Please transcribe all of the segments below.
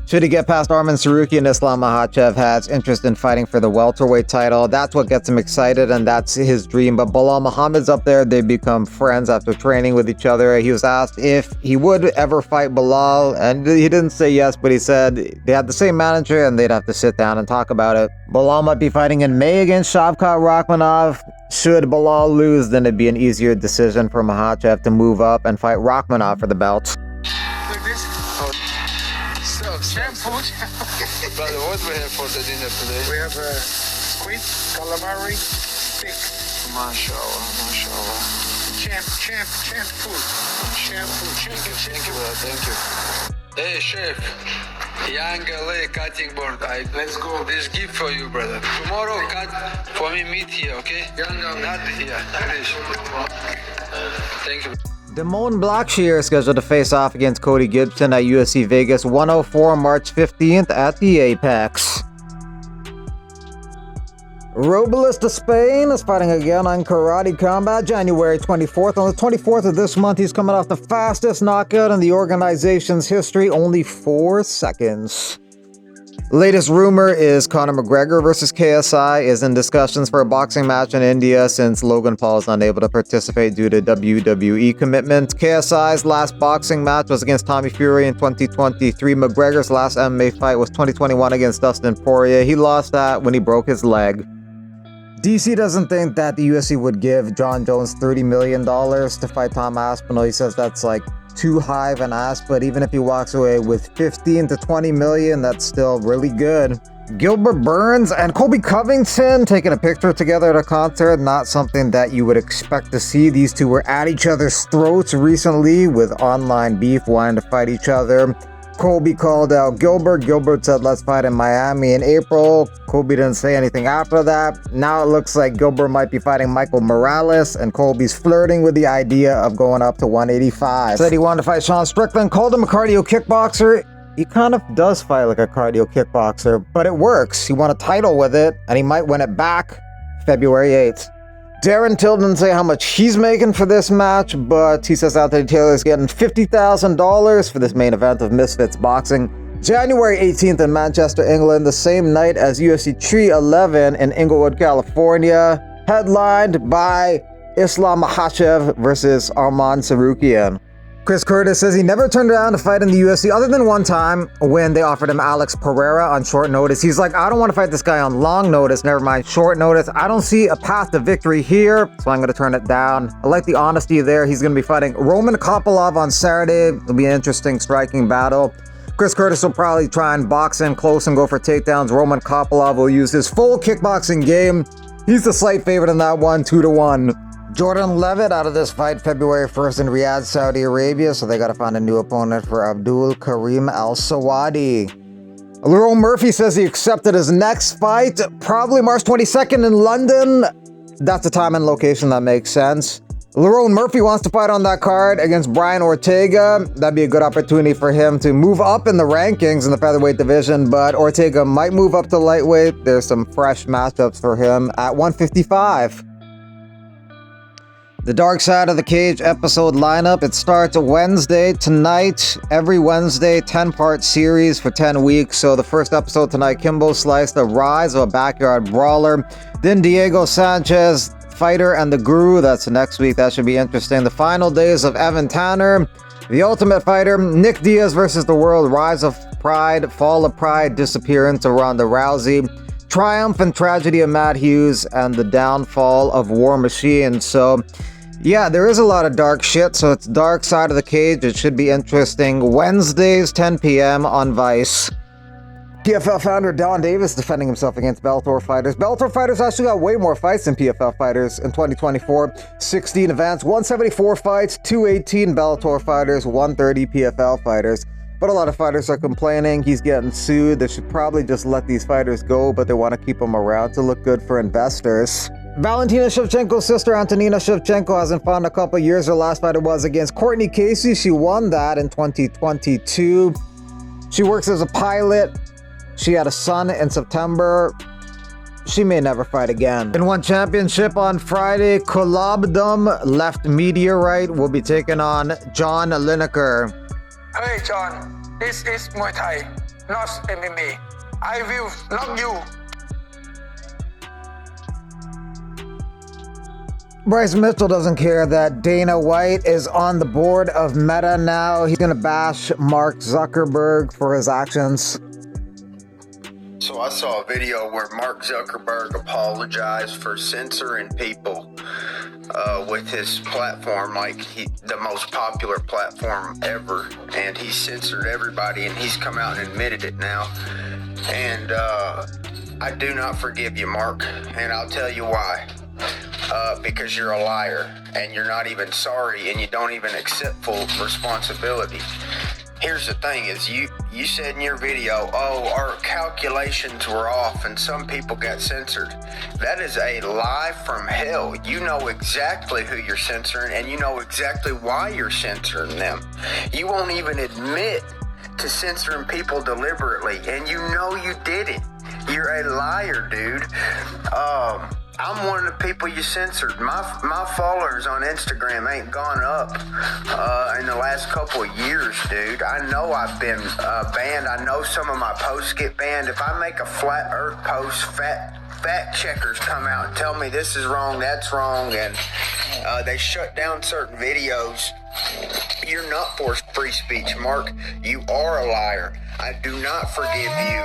Should he get past Arman Tsarukyan, Islam Makhachev has interest in fighting for the welterweight title. That's what gets him excited, and that's his dream. But Belal Muhammad's up there. They become friends after training with each other. He was asked if he would ever fight Belal, and he didn't say yes, but he said they had the same manager and they'd have to sit down and talk about it. Belal might be fighting in May against Shavkat Rakhmanov. Should Belal lose, then it'd be an easier decision for Makhachev to move up and fight Rakhmanov for the belt. Like this? Same food. Brother, what we have for the dinner today? We have squid, calamari, steak. Mashallah, mashallah. Champ food. Thank you, brother, thank you. Hey, chef. Young LA cutting board. Let's go. This gift for you, brother. Tomorrow, cut for me meat here, okay? Not here. Please. Thank you. Damone Blackshear is scheduled to face off against Cody Gibson at UFC Vegas 104 March 15th at the Apex. Robles de Spain is fighting again on Karate Combat January 24th. On the 24th of this month, he's coming off the fastest knockout in the organization's history, only 4 seconds. Latest rumor is Conor McGregor versus KSI is in discussions for a boxing match in India since Logan Paul is unable to participate due to WWE commitment. KSI's last boxing match was against Tommy Fury in 2023. McGregor's last MMA fight was 2021 against Dustin Poirier. He lost that when he broke his leg. DC doesn't think that the UFC would give John Jones $30 million to fight Tom Aspinall. He says that's like too high of an ask, but even if he walks away with 15 to 20 million, that's still really good. Gilbert Burns and Colby Covington taking a picture together at a concert, not something that you would expect to see. These two were at each other's throats recently with online beef, wanting to fight each other. Colby called out Gilbert. Gilbert said, let's fight in Miami in April. Colby didn't say anything after that. Now it looks like Gilbert might be fighting Michael Morales, and Colby's flirting with the idea of going up to 185. Said he wanted to fight Sean Strickland, called him a cardio kickboxer. He kind of does fight like a cardio kickboxer, but it works. He won a title with it, and he might win it back February 8th. Darren Till didn't say how much he's making for this match, but he says Anthony Taylor is getting $50,000 for this main event of Misfits Boxing. January 18th in Manchester, England, the same night as UFC 311 in Inglewood, California, headlined by Islam Makhachev versus Arman Tsarukyan. Chris Curtis says he never turned around to fight in the UFC other than one time when they offered him Alex Pereira on short notice. He's like, I don't want to fight this guy on long notice, never mind short notice. I don't see a path to victory here, so I'm going to turn it down. I like the honesty there. He's going to be fighting Roman Kopylov on Saturday. It'll be an interesting striking battle. Chris Curtis will probably try and box in close and go for takedowns. Roman Kopylov will use his full kickboxing game. He's the slight favorite in that one, 2-1. Jordan Levitt out of this fight February 1st in Riyadh, Saudi Arabia, so they got to find a new opponent for Abdul Karim Al-Sawadi. Lerone Murphy says he accepted his next fight, probably March 22nd in London. That's the time and location that makes sense. Lerone Murphy wants to fight on that card against Brian Ortega. That'd be a good opportunity for him to move up in the rankings in the featherweight division, but Ortega might move up to lightweight. There's some fresh matchups for him at 155. The Dark Side of the Cage episode lineup, it starts Wednesday tonight. Every Wednesday, 10-part series for 10 weeks. So the first episode tonight, Kimbo Slice, the rise of a backyard brawler. Then Diego Sanchez, Fighter and the Guru. That's next week. That should be interesting. The final days of Evan Tanner, The Ultimate Fighter, Nick Diaz versus the World, Rise of Pride, Fall of Pride, Disappearance of Ronda Rousey, Triumph and Tragedy of Matt Hughes, and the Downfall of War Machine. So yeah, there is a lot of dark shit, so it's Dark Side of the Cage. It should be interesting. Wednesdays, 10 p.m. on Vice. PFL founder Don Davis defending himself against Bellator fighters. Bellator fighters actually got way more fights than PFL fighters in 2024. 16 events, 174 fights, 218 Bellator fighters, 130 PFL fighters. But a lot of fighters are complaining he's getting sued. They should probably just let these fighters go, but they want to keep them around to look good for investors. Valentina Shevchenko's sister Antonina Shevchenko hasn't fought in a couple years. Her last fight was against Courtney Casey. She won that in 2022. She works as a pilot. She had a son in September. She may never fight again. In one championship on Friday, Kolabdom Left Meteorite will be taking on John Lineker. Hey John, this is Muay Thai, not MMA. I will knock you. Bryce Mitchell doesn't care that Dana White is on the board of Meta now. He's going to bash Mark Zuckerberg for his actions. So I saw a video where Mark Zuckerberg apologized for censoring people with his platform, like the most popular platform ever, and he censored everybody, and he's come out and admitted it now. And I do not forgive you, Mark, and I'll tell you why. Because you're a liar, and you're not even sorry, and you don't even accept full responsibility. Here's the thing is you said in your video, oh, our calculations were off and some people got censored. That is a lie from hell. You know exactly who you're censoring, and you know exactly why you're censoring them. You won't even admit to censoring people deliberately, and you know you did it. You're a liar, dude. I'm one of the people you censored. My followers on Instagram ain't gone up in the last couple of years, dude. I know I've been banned. I know some of my posts get banned. If I make a flat earth post, fact checkers come out and tell me this is wrong, that's wrong, and they shut down certain videos. You're not for free speech, Mark. You are a liar. I do not forgive you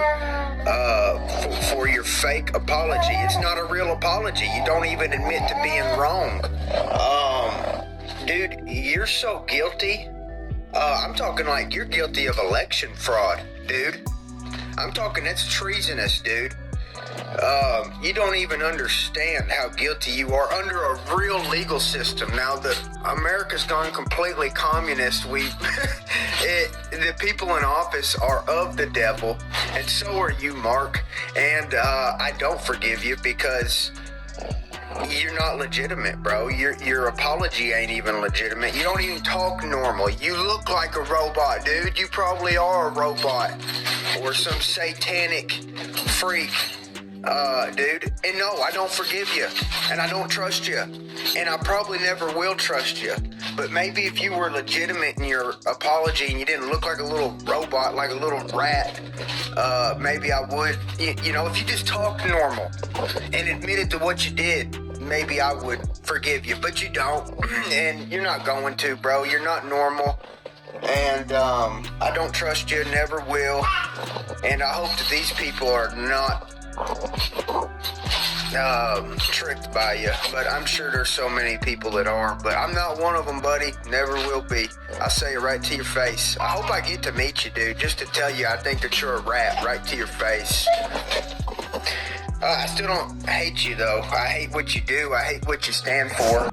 for your fake apology. It's not a real apology. You don't even admit to being wrong. Dude, you're so guilty. I'm talking like you're guilty of election fraud, dude. I'm talking that's treasonous, dude. You don't even understand how guilty you are under a real legal system. Now that America's gone completely communist, the people in office are of the devil, and so are you, Mark. And I don't forgive you because you're not legitimate, bro. Your apology ain't even legitimate. You don't even talk normal. You look like a robot, dude. You probably are a robot or some satanic freak. Dude, and no, I don't forgive you, and I don't trust you, and I probably never will trust you, but maybe if you were legitimate in your apology and you didn't look like a little robot, like a little rat, maybe I would, you know, if you just talked normal and admitted to what you did, maybe I would forgive you, but you don't, and you're not going to, bro. You're not normal. And I don't trust you, never will, and I hope that these people are not tricked by you, but I'm sure there's so many people that are, but I'm not one of them, buddy. Never will be. I'll say it right to your face. I hope I get to meet you, dude, just to tell you I think that you're a rat right to your face. I still don't hate you, though. I hate what you do. I hate what you stand for.